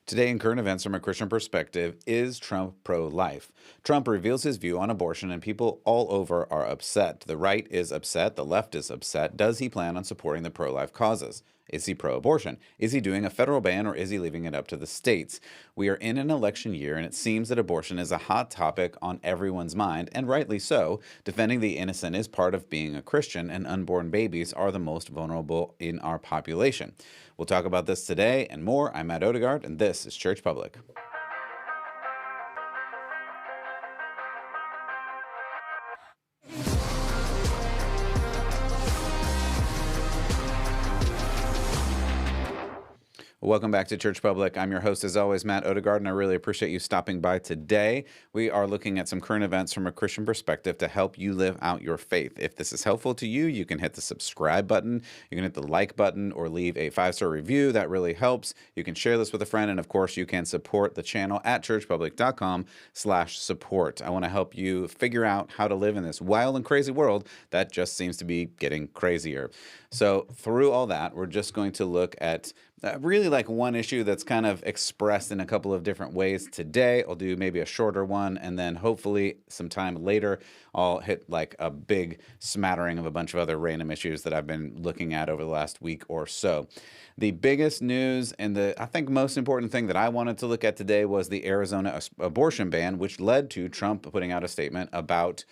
Today in current events from a Christian perspective, is Trump pro-life? Trump reveals his view on abortion and people all over are upset. The right is upset, the left is upset. Does he plan on supporting the pro-life causes? Is he pro-abortion? Is he doing a federal ban or is he leaving it up to the states? We are in an election year and it seems that abortion is a hot topic on everyone's mind, and rightly so. Defending the innocent is part of being a Christian, and unborn babies are the most vulnerable in our population. We'll talk about this today and more. I'm Matt Odegaard, and this is Church Public. Welcome back to Church Public. I'm your host, as always, Matt Odegaard, and I really appreciate you stopping by today. We are looking at some current events from a Christian perspective to help you live out your faith. If this is helpful to you, you can hit the subscribe button, you can hit the like button, or leave a 5-star review. That really helps. You can share this with a friend, and of course, you can support the channel at churchpublic.com/support. I want to help you figure out how to live in this wild and crazy world that just seems to be getting crazier. So through all that, we're just going to look at really like one issue that's kind of expressed in a couple of different ways today. I'll do maybe a shorter one, and then hopefully sometime later I'll hit like a big smattering of a bunch of other random issues that I've been looking at over the last week or so. The biggest news and I think most important thing that I wanted to look at today was the Arizona abortion ban, which led to Trump putting out a statement about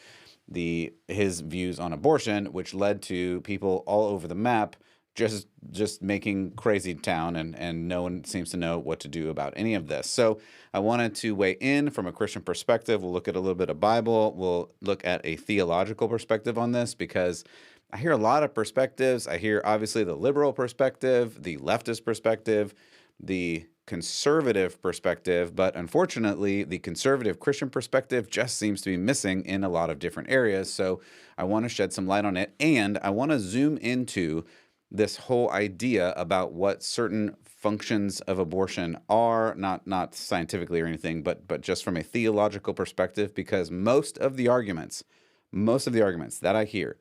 his views on abortion, which led to people all over the map just making crazy town, and no one seems to know what to do about any of this. So I wanted to weigh in from a Christian perspective. We'll look at a little bit of Bible. We'll look at a theological perspective on this, because I hear a lot of perspectives. I hear obviously the liberal perspective, the leftist perspective, the conservative perspective, but unfortunately the conservative Christian perspective just seems to be missing in a lot of different areas. So I want to shed some light on it, and I want to zoom into this whole idea about what certain functions of abortion are, not scientifically or anything, but just from a theological perspective, because most of the arguments that I hear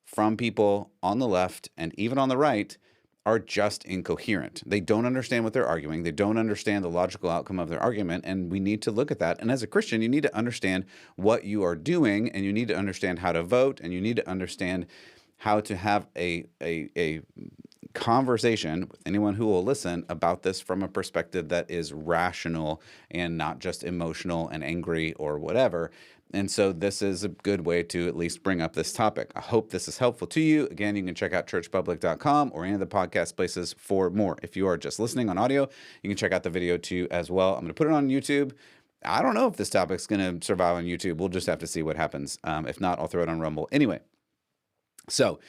from people on the left and even on the right are just incoherent. They don't understand what they're arguing. They don't understand the logical outcome of their argument, and we need to look at that. And as a Christian, you need to understand what you are doing, and you need to understand how to vote, and you need to understand how to have a conversation with anyone who will listen about this from a perspective that is rational and not just emotional and angry or whatever. And so this is a good way to at least bring up this topic. I hope this is helpful to you. Again, you can check out churchpublic.com or any of the podcast places for more. If you are just listening on audio, you can check out the video too as well. I'm going to put it on YouTube. I don't know if this topic's going to survive on YouTube. We'll just have to see what happens. If not, I'll throw it on Rumble. Anyway. So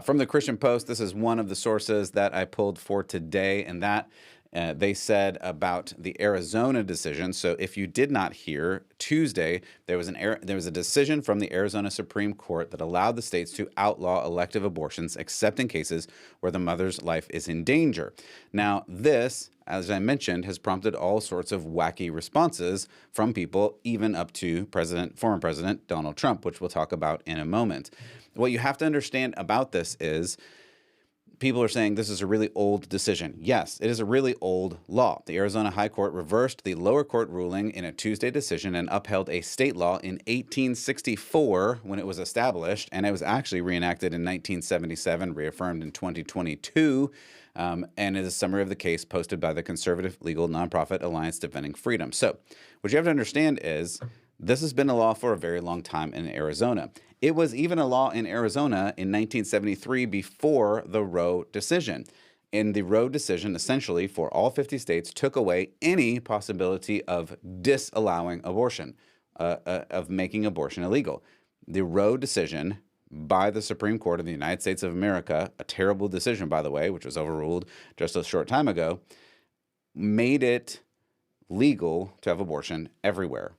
from the Christian Post, this is one of the sources that I pulled for today, and that they said about the Arizona decision. So if you did not hear, Tuesday, there was a decision from the Arizona Supreme Court that allowed the states to outlaw elective abortions, except in cases where the mother's life is in danger. Now, this, as I mentioned, has prompted all sorts of wacky responses from people, even up to former President Donald Trump, which we'll talk about in a moment. What you have to understand about this is people are saying this is a really old decision. Yes, it is a really old law. The Arizona High Court reversed the lower court ruling in a Tuesday decision and upheld a state law in 1864 when it was established, and it was actually reenacted in 1977, reaffirmed in 2022, and it is a summary of the case posted by the conservative legal nonprofit Alliance Defending Freedom. So what you have to understand is this has been a law for a very long time in Arizona. It was even a law in Arizona in 1973 before the Roe decision. And the Roe decision, essentially, for all 50 states, took away any possibility of disallowing abortion, of making abortion illegal. The Roe decision by the Supreme Court of the United States of America, a terrible decision, by the way, which was overruled just a short time ago, made it legal to have abortion everywhere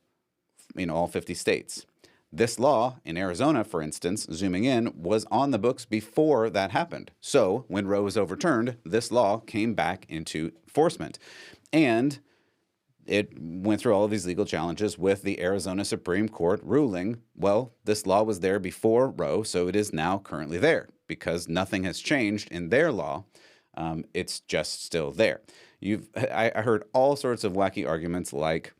in all 50 states. This law in Arizona, for instance, zooming in, was on the books before that happened. So when Roe was overturned, this law came back into enforcement. And it went through all of these legal challenges with the Arizona Supreme Court ruling, well, this law was there before Roe, so it is now currently there because nothing has changed in their law. It's just still there. I heard all sorts of wacky arguments like,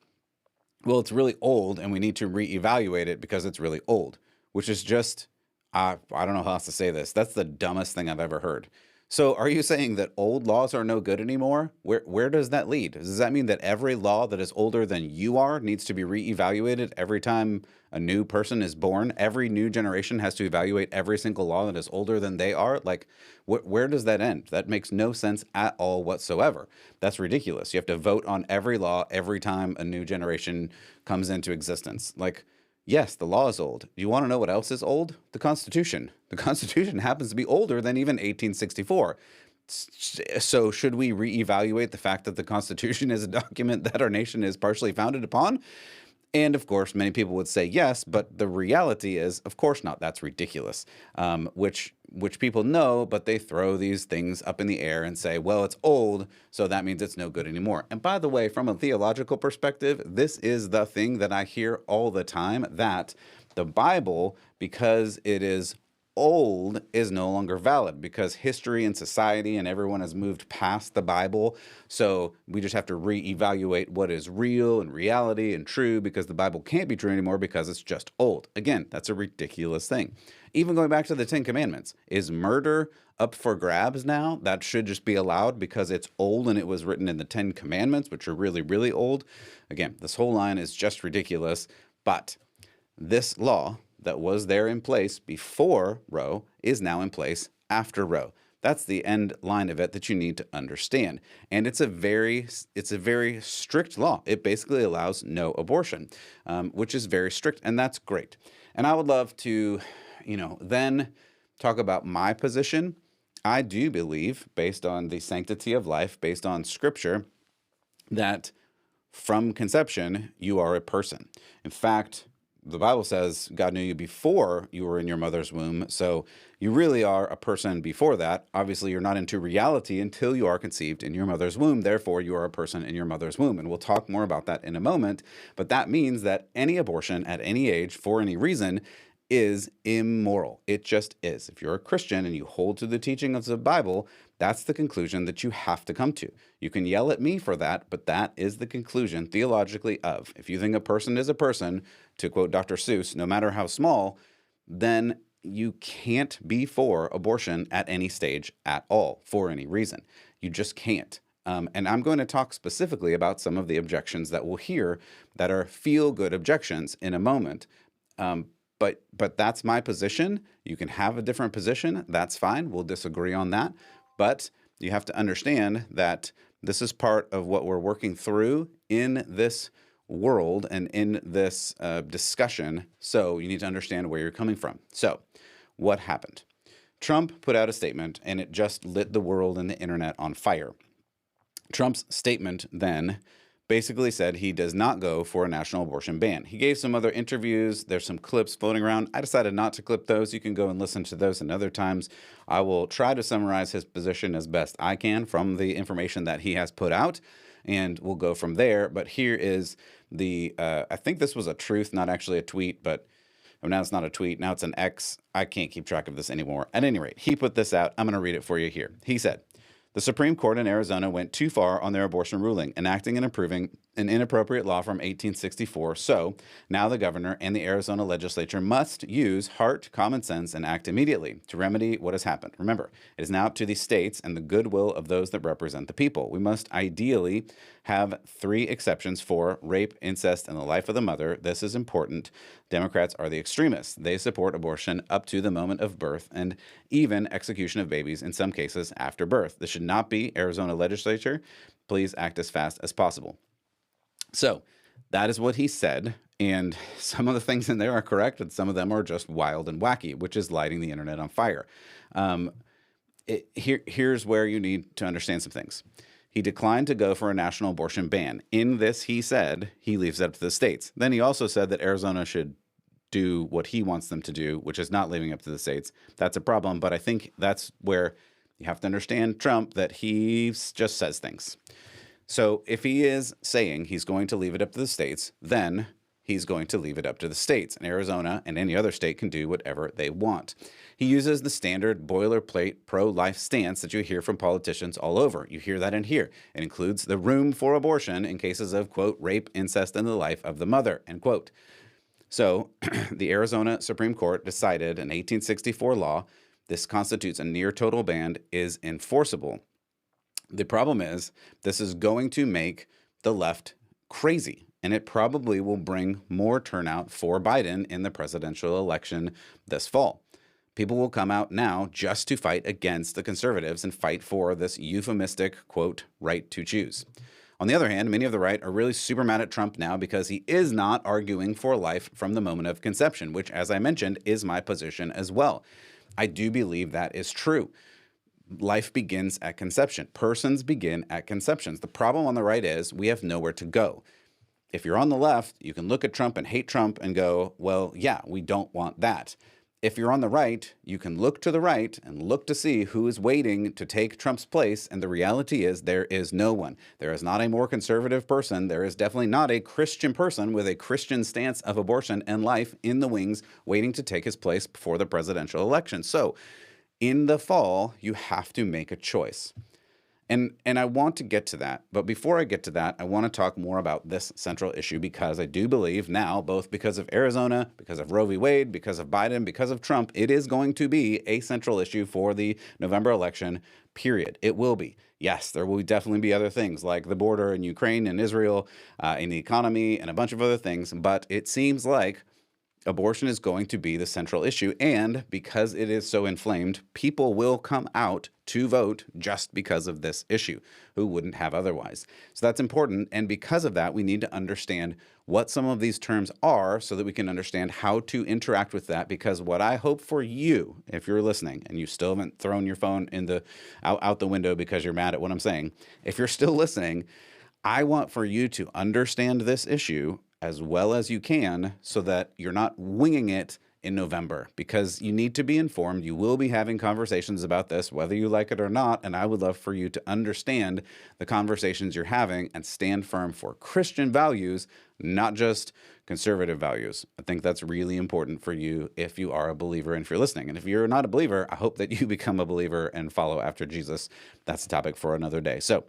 well, it's really old and we need to reevaluate it because it's really old, which is just, I don't know how else to say this. That's the dumbest thing I've ever heard. So are you saying that old laws are no good anymore? Where does that lead? Does that mean that every law that is older than you are needs to be reevaluated every time a new person is born? Every new generation has to evaluate every single law that is older than they are? Like, where does that end? That makes no sense at all whatsoever. That's ridiculous. You have to vote on every law every time a new generation comes into existence. Like, yes, the law is old. You want to know what else is old? The Constitution. The Constitution happens to be older than even 1864. So should we reevaluate the fact that the Constitution is a document that our nation is partially founded upon? And of course, many people would say yes, but the reality is, of course not. That's ridiculous, which people know, but they throw these things up in the air and say, well, it's old, so that means it's no good anymore. And by the way, from a theological perspective, this is the thing that I hear all the time, that the Bible, because it is old, is no longer valid because history and society and everyone has moved past the Bible. So we just have to reevaluate what is real and reality and true because the Bible can't be true anymore because it's just old. Again, that's a ridiculous thing. Even going back to the Ten Commandments, is murder up for grabs now? That should just be allowed because it's old and it was written in the Ten Commandments, which are really, really old. Again, this whole line is just ridiculous. But this law that was there in place before Roe is now in place after Roe. That's the end line of it that you need to understand. And it's a very strict law. It basically allows no abortion, which is very strict, and that's great. And I would love to, then talk about my position. I do believe, based on the sanctity of life, based on Scripture, that from conception, you are a person. In fact, the Bible says God knew you before you were in your mother's womb. So you really are a person before that. Obviously, you're not into reality until you are conceived in your mother's womb. Therefore, you are a person in your mother's womb. And we'll talk more about that in a moment. But that means that any abortion at any age for any reason is immoral. It just is. If you're a Christian and you hold to the teaching of the Bible, that's the conclusion that you have to come to. You can yell at me for that, but that is the conclusion theologically of. If you think a person is a person, to quote Dr. Seuss, no matter how small, then you can't be for abortion at any stage at all for any reason. You just can't. And I'm going to talk specifically about some of the objections that we'll hear that are feel-good objections in a moment. But that's my position. You can have a different position. That's fine. We'll disagree on that. But you have to understand that this is part of what we're working through in this world and in this discussion. So you need to understand where you're coming from. So what happened? Trump put out a statement, and it just lit the world and the internet on fire. Trump's statement then basically said he does not go for a national abortion ban. He gave some other interviews. There's some clips floating around. I decided not to clip those. You can go and listen to those another times. I will try to summarize his position as best I can from the information that he has put out, and we'll go from there. But here is the, I think this was a truth, not actually a tweet, but now it's not a tweet. Now it's an X. I can't keep track of this anymore. At any rate, he put this out. I'm going to read it for you here. He said, "The Supreme Court in Arizona went too far on their abortion ruling, enacting and approving an inappropriate law from 1864. So now the governor and the Arizona legislature must use heart, common sense, and act immediately to remedy what has happened. Remember, it is now up to the states and the goodwill of those that represent the people. We must ideally have 3 exceptions for rape, incest, and the life of the mother. This is important. Democrats are the extremists. They support abortion up to the moment of birth and even execution of babies in some cases after birth. This should not be. Arizona legislature, please act as fast as possible." So that is what he said. And some of the things in there are correct, and some of them are just wild and wacky, which is lighting the internet on fire. Here's where you need to understand some things. He declined to go for a national abortion ban. In this, he said he leaves it up to the states. Then he also said that Arizona should do what he wants them to do, which is not leaving up to the states. That's a problem, but I think that's where you have to understand Trump, that he just says things. So if he is saying he's going to leave it up to the states, then he's going to leave it up to the states. And Arizona and any other state can do whatever they want. He uses the standard boilerplate pro-life stance that you hear from politicians all over. You hear that in here. It includes the room for abortion in cases of, quote, rape, incest, and the life of the mother, end quote. So the Arizona Supreme Court decided in 1864 law, this constitutes a near total ban, is enforceable. The problem is this is going to make the left crazy, and it probably will bring more turnout for Biden in the presidential election this fall. People will come out now just to fight against the conservatives and fight for this euphemistic, quote, right to choose. On the other hand, many of the right are really super mad at Trump now because he is not arguing for life from the moment of conception, which, as I mentioned, is my position as well. I do believe that is true. Life begins at conception. Persons begin at conceptions. The problem on the right is we have nowhere to go. If you're on the left, you can look at Trump and hate Trump and go, well, yeah, we don't want that. If you're on the right, you can look to the right and look to see who is waiting to take Trump's place. And the reality is there is no one. There is not a more conservative person. There is definitely not a Christian person with a Christian stance of abortion and life in the wings waiting to take his place before the presidential election. So in the fall, you have to make a choice. And I want to get to that. But before I get to that, I want to talk more about this central issue because I do believe now, both because of Arizona, because of Roe v. Wade, because of Biden, because of Trump, it is going to be a central issue for the November election, period. It will be. Yes, there will definitely be other things like the border in Ukraine and Israel, in the economy, and a bunch of other things. But it seems like abortion is going to be the central issue. And because it is so inflamed, people will come out to vote just because of this issue, who wouldn't have otherwise. So that's important. And because of that, we need to understand what some of these terms are so that we can understand how to interact with that. Because what I hope for you, if you're listening and you still haven't thrown your phone out the window because you're mad at what I'm saying, if you're still listening, I want for you to understand this issue as well as you can so that you're not winging it in November, because you need to be informed. You will be having conversations about this, whether you like it or not, and I would love for you to understand the conversations you're having and stand firm for Christian values, not just conservative values. I think that's really important for you if you are a believer and if you're listening. And if you're not a believer, I hope that you become a believer and follow after Jesus. That's a topic for another day. So,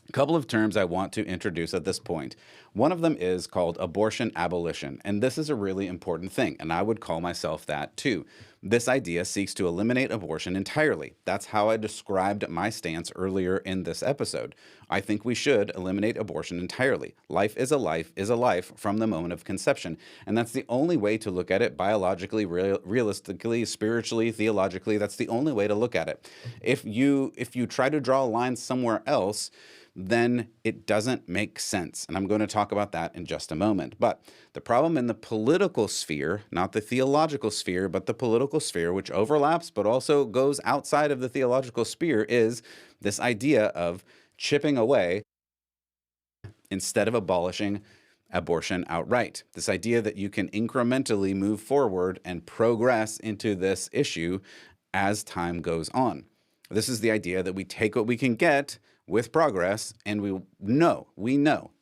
a couple of terms I want to introduce at this point. One of them is called abortion abolition, and this is a really important thing, and I would call myself that too. This idea seeks to eliminate abortion entirely. That's how I described my stance earlier in this episode. I think we should eliminate abortion entirely. Life is a life from the moment of conception, and that's the only way to look at it biologically, realistically, spiritually, theologically. That's the only way to look at it. If you try to draw a line somewhere else, then it doesn't make sense. And I'm going to talk about that in just a moment. But the problem in the political sphere, not the theological sphere, but the political sphere, which overlaps but also goes outside of the theological sphere, is this idea of chipping away instead of abolishing abortion outright. This idea that you can incrementally move forward and progress into this issue as time goes on. This is the idea that we take what we can get with progress, and we know,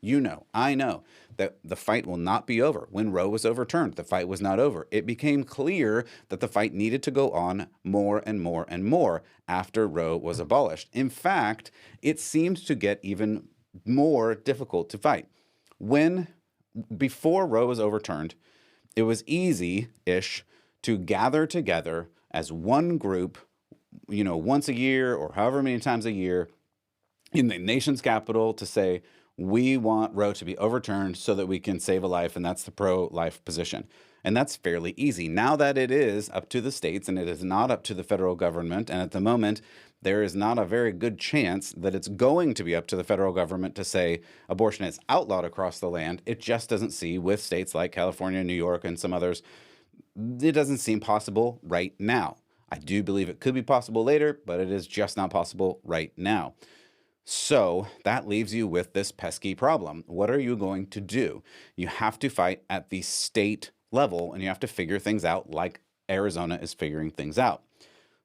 you know, I know that the fight will not be over. When Roe was overturned, the fight was not over. It became clear that the fight needed to go on more and more and more after Roe was abolished. In fact, it seemed to get even more difficult to fight. Before Roe was overturned, it was easy-ish to gather together as one group, once a year or however many times a year, in the nation's capital to say, we want Roe to be overturned so that we can save a life, and that's the pro-life position. And that's fairly easy. Now that it is up to the states and it is not up to the federal government, and at the moment, there is not a very good chance that it's going to be up to the federal government to say abortion is outlawed across the land. It just doesn't see with states like California, New York, and some others. It doesn't seem possible right now. I do believe it could be possible later, but it is just not possible right now. So that leaves you with this pesky problem. What are you going to do? You have to fight at the state level, and you have to figure things out like Arizona is figuring things out.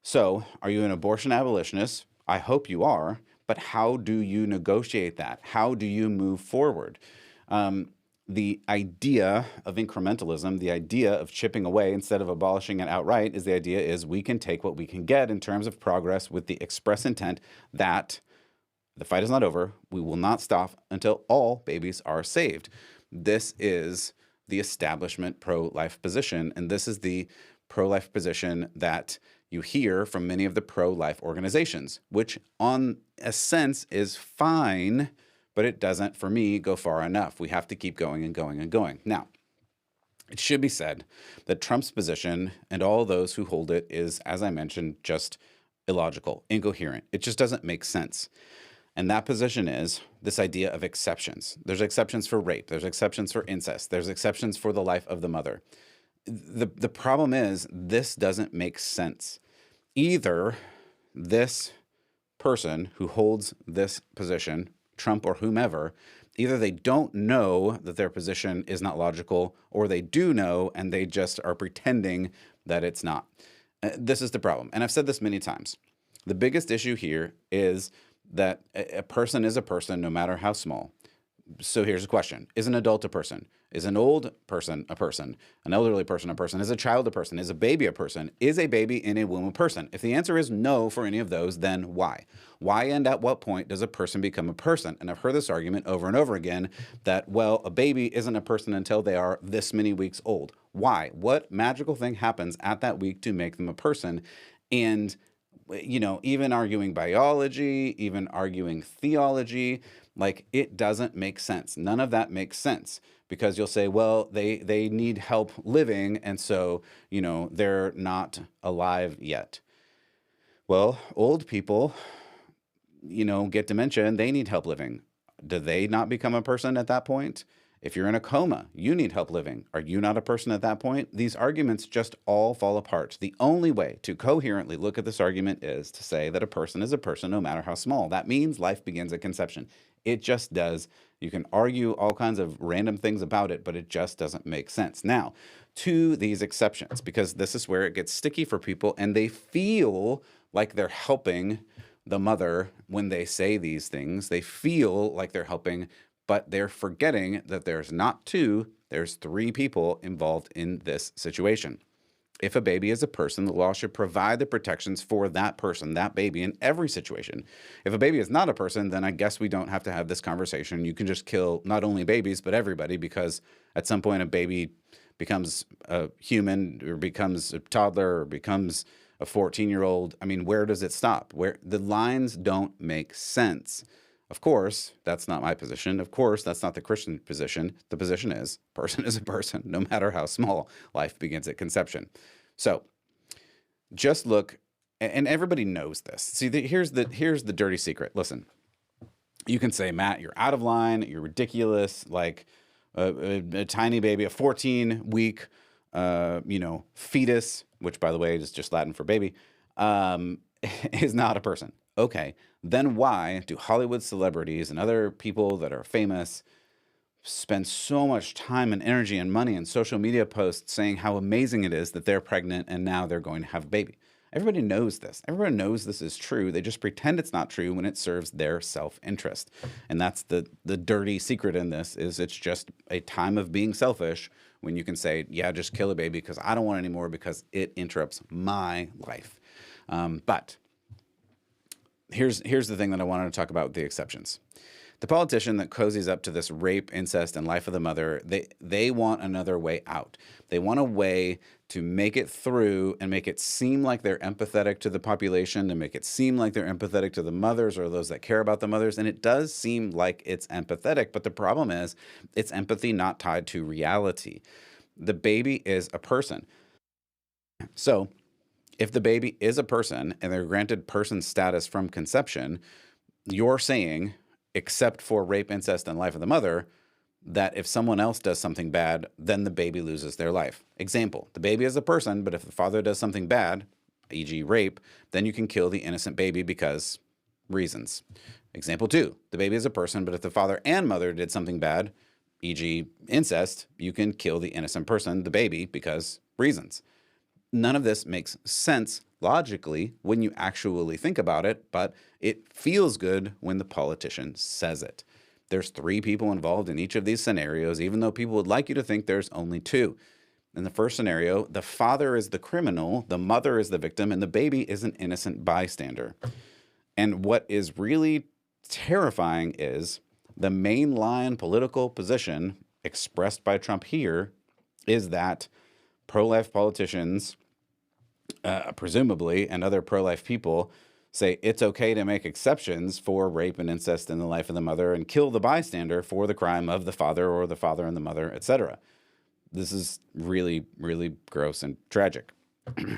So are you an abortion abolitionist? I hope you are, but how do you negotiate that? How do you move forward? the idea of incrementalism, the idea of chipping away instead of abolishing it outright, is the idea is we can take what we can get in terms of progress with the express intent that the fight is not over. We will not stop until all babies are saved. This is the establishment pro-life position, and this is the pro-life position that you hear from many of the pro-life organizations, which on a sense is fine, but it doesn't, for me, go far enough. We have to keep going and going and going. Now, it should be said that Trump's position and all those who hold it is, as I mentioned, just illogical, incoherent. It just doesn't make sense. And that position is this idea of exceptions. There's exceptions for rape. There's exceptions for incest. There's exceptions for the life of the mother. The problem is this doesn't make sense. Either this person who holds this position, Trump or whomever, either they don't know that their position is not logical, or they do know and they just are pretending that it's not. This is the problem. And I've said this many times. The biggest issue here is that a person is a person no matter how small. So here's a question. Is an adult a person? Is an old person a person? An elderly person a person? Is a child a person? Is a baby a person? Is a baby in a womb a person? If the answer is no for any of those, then why? Why and at what point does a person become a person? And I've heard this argument over and over again that, well, a baby isn't a person until they are this many weeks old. Why? What magical thing happens at that week to make them a person? And even arguing biology, even arguing theology, like it doesn't make sense. None of that makes sense because you'll say, well, they need help living, and so, they're not alive yet. Well, old people, get dementia and they need help living. Do they not become a person at that point? If you're in a coma, you need help living. Are you not a person at that point? These arguments just all fall apart. The only way to coherently look at this argument is to say that a person is a person no matter how small. That means life begins at conception. It just does. You can argue all kinds of random things about it, but it just doesn't make sense. Now, to these exceptions, because this is where it gets sticky for people and they feel like they're helping the mother when they say these things. They feel like they're helping, but they're forgetting that there's not two, there's three people involved in this situation. If a baby is a person, the law should provide the protections for that person, that baby, in every situation. If a baby is not a person, then I guess we don't have to have this conversation. You can just kill not only babies, but everybody, because at some point a baby becomes a human or becomes a toddler or becomes a 14-year-old. I mean, where does it stop? Where the lines don't make sense. Of course, that's not my position. Of course, that's not the Christian position. The position is person is a person, no matter how small. Life begins at conception. So just look, and everybody knows this. See, here's the dirty secret. Listen, you can say, Matt, you're out of line. You're ridiculous. Like a tiny baby, a 14-week, fetus, which, by the way, is just Latin for baby, is not a person. Okay, then why do Hollywood celebrities and other people that are famous spend so much time and energy and money in social media posts saying how amazing it is that they're pregnant and now they're going to have a baby? Everybody knows this. Everyone knows this is true. They just pretend it's not true when it serves their self-interest. And that's the dirty secret in this, is it's just a time of being selfish when you can say, yeah, just kill a baby because I don't want any more because it interrupts my life. But here's the thing that I wanted to talk about with the exceptions. The politician that cozies up to this rape, incest, and life of the mother, they want another way out. They want a way to make it through and make it seem like they're empathetic to the population, and make it seem like they're empathetic to the mothers or those that care about the mothers. And it does seem like it's empathetic, but the problem is it's empathy not tied to reality. The baby is a person. So if the baby is a person and they're granted person status from conception, you're saying, except for rape, incest, and life of the mother, that if someone else does something bad, then the baby loses their life. Example, the baby is a person, but if the father does something bad, e.g. rape, then you can kill the innocent baby because reasons. Example 2, the baby is a person, but if the father and mother did something bad, e.g. incest, you can kill the innocent person, the baby, because reasons. None of this makes sense logically when you actually think about it, but it feels good when the politician says it. There's 3 people involved in each of these scenarios, even though people would like you to think there's only 2. In the first scenario, the father is the criminal, the mother is the victim, and the baby is an innocent bystander. And what is really terrifying is the mainline political position expressed by Trump here is that pro-life politicians, presumably, and other pro-life people say it's okay to make exceptions for rape and incest in the life of the mother and kill the bystander for the crime of the father or the father and the mother, etc. This is really, really gross and tragic.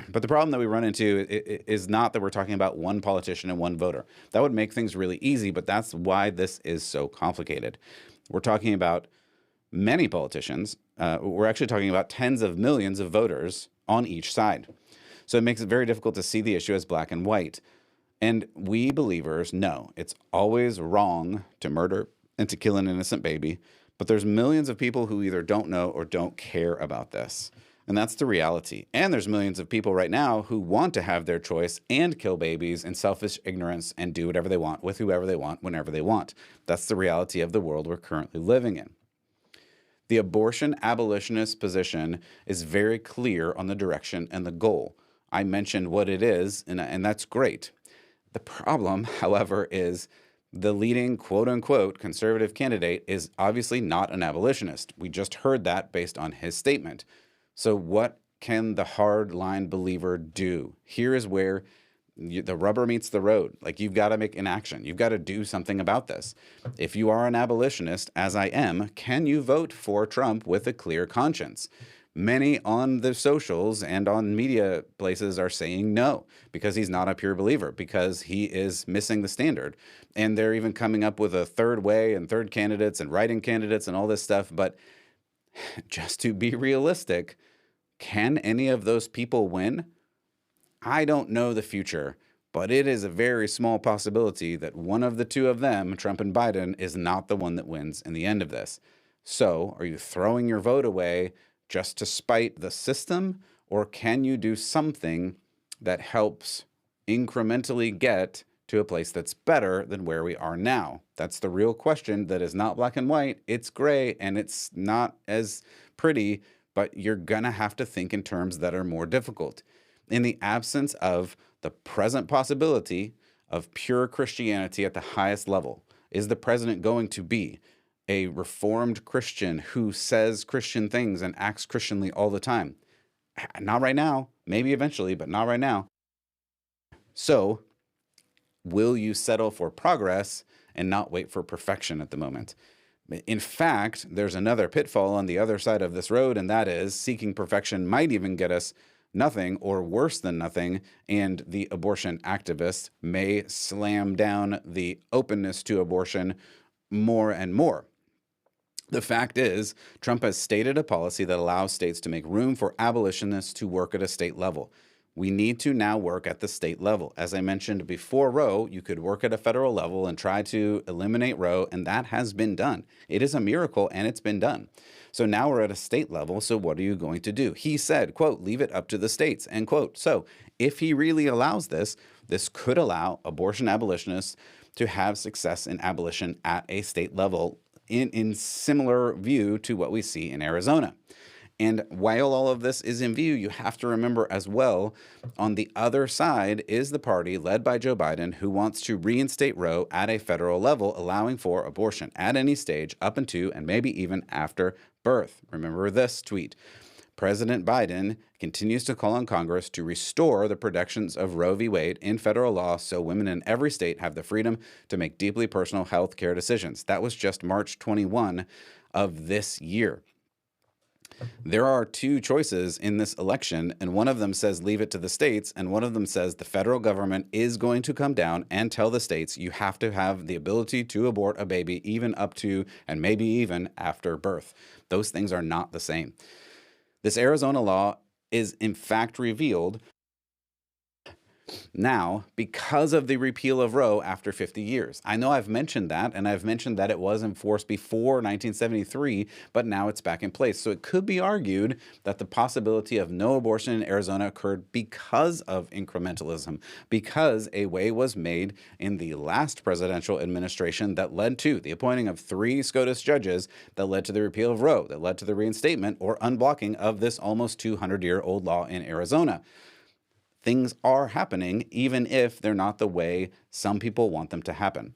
But the problem that we run into is not that we're talking about one politician and one voter. That would make things really easy, but that's why this is so complicated. We're talking about many politicians. We're actually talking about tens of millions of voters on each side. So it makes it very difficult to see the issue as black and white. And we believers know it's always wrong to murder and to kill an innocent baby. But there's millions of people who either don't know or don't care about this. And that's the reality. And there's millions of people right now who want to have their choice and kill babies in selfish ignorance and do whatever they want with whoever they want, whenever they want. That's the reality of the world we're currently living in. The abortion abolitionist position is very clear on the direction and the goal. I mentioned what it is, and that's great. The problem, however, is the leading quote-unquote conservative candidate is obviously not an abolitionist. We just heard that based on his statement. So what can the hardline believer do? Here is where the rubber meets the road. Like, you've got to make an action. You've got to do something about this. If you are an abolitionist, as I am, can you vote for Trump with a clear conscience? Many on the socials and on media places are saying no, because he's not a pure believer, because he is missing the standard. And they're even coming up with a third way and third candidates and write-in candidates and all this stuff. But just to be realistic, can any of those people win? I don't know the future, but it is a very small possibility that one of the two of them, Trump and Biden, is not the one that wins in the end of this. So are you throwing your vote away just to spite the system, or can you do something that helps incrementally get to a place that's better than where we are now? That's the real question that is not black and white. It's gray, and it's not as pretty, but you're going to have to think in terms that are more difficult. In the absence of the present possibility of pure Christianity at the highest level, is the president going to be a reformed Christian who says Christian things and acts Christianly all the time? Not right now. Maybe eventually, but not right now. So, will you settle for progress and not wait for perfection at the moment? In fact, there's another pitfall on the other side of this road, and that is seeking perfection might even get us nothing or worse than nothing, and the abortion activists may slam down the openness to abortion more and more. The fact is, Trump has stated a policy that allows states to make room for abolitionists to work at a state level. We need to now work at the state level. As I mentioned before Roe, you could work at a federal level and try to eliminate Roe, and that has been done. It is a miracle, and it's been done. So now we're at a state level, so what are you going to do? He said, quote, leave it up to the states, end quote. So if he really allows this, this could allow abortion abolitionists to have success in abolition at a state level in similar view to what we see in Arizona. And while all of this is in view, you have to remember as well, on the other side is the party led by Joe Biden who wants to reinstate Roe at a federal level, allowing for abortion at any stage up into and maybe even after birth. Remember this tweet. President Biden continues to call on Congress to restore the protections of Roe v. Wade in federal law so women in every state have the freedom to make deeply personal health care decisions. That was just March 21 of this year. There are two choices in this election, and one of them says leave it to the states, and one of them says the federal government is going to come down and tell the states you have to have the ability to abort a baby even up to and maybe even after birth. Those things are not the same. This Arizona law is in fact revealed Now, because of the repeal of Roe after 50 years. I know I've mentioned that, and I've mentioned that it was enforced before 1973, but now it's back in place. So it could be argued that the possibility of no abortion in Arizona occurred because of incrementalism, because a way was made in the last presidential administration that led to the appointing of 3 SCOTUS judges that led to the repeal of Roe, that led to the reinstatement or unblocking of this almost 200-year-old law in Arizona. Things are happening, even if they're not the way some people want them to happen.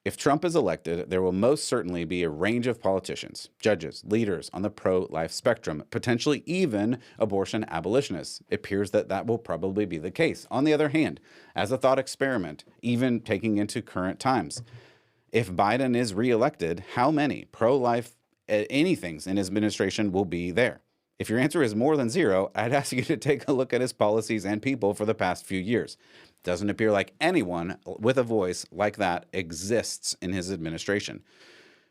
If Trump is elected, there will most certainly be a range of politicians, judges, leaders on the pro-life spectrum, potentially even abortion abolitionists. It appears that that will probably be the case. On the other hand, as a thought experiment, even taking into current times, if Biden is reelected, how many pro-life anythings in his administration will be there? If your answer is more than 0, I'd ask you to take a look at his policies and people for the past few years. Doesn't appear like anyone with a voice like that exists in his administration.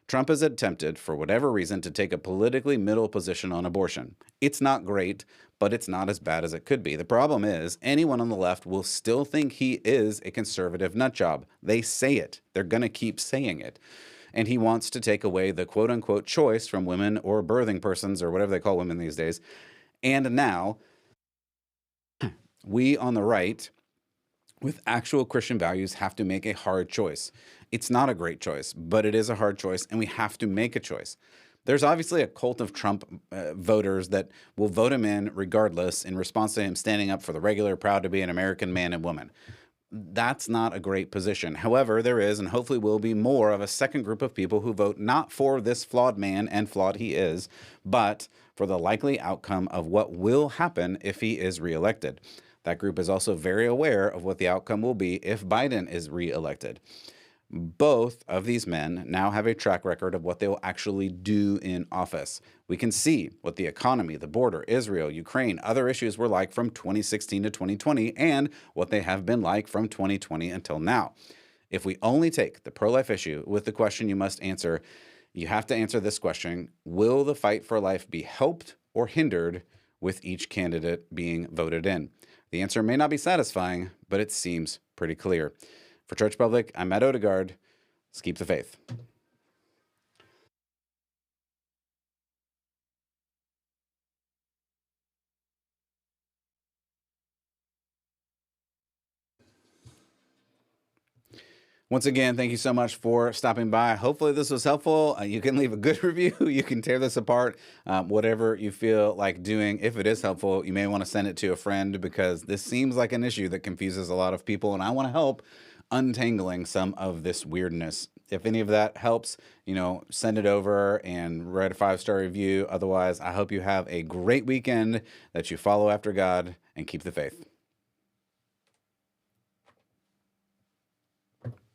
Trump has attempted, for whatever reason, to take a politically middle position on abortion. It's not great, but it's not as bad as it could be. The problem is, anyone on the left will still think he is a conservative nutjob. They say it. They're going to keep saying it. And he wants to take away the quote-unquote choice from women or birthing persons or whatever they call women these days. And now, we on the right, with actual Christian values, have to make a hard choice. It's not a great choice, but it is a hard choice, and we have to make a choice. There's obviously a cult of Trump voters that will vote him in regardless in response to him standing up for the regular, proud to be an American man and woman. That's not a great position. However, there is and hopefully will be more of a second group of people who vote not for this flawed man, and flawed he is, but for the likely outcome of what will happen if he is reelected. That group is also very aware of what the outcome will be if Biden is reelected. Both of these men now have a track record of what they will actually do in office. We can see what the economy, the border, Israel, Ukraine, other issues were like from 2016 to 2020 and what they have been like from 2020 until now. If we only take the pro-life issue with the question you must answer, you have to answer this question: will the fight for life be helped or hindered with each candidate being voted in? The answer may not be satisfying, but it seems pretty clear. For Church Public, I'm Matt Odegaard. Let's keep the faith. Once again, thank you so much for stopping by. Hopefully this was helpful. You can leave a good review. You can tear this apart, whatever you feel like doing. If it is helpful, you may want to send it to a friend, because this seems like an issue that confuses a lot of people, and I want to help untangling some of this weirdness. If any of that helps, send it over and write a 5-star review. Otherwise, I hope you have a great weekend, that you follow after God and keep the faith.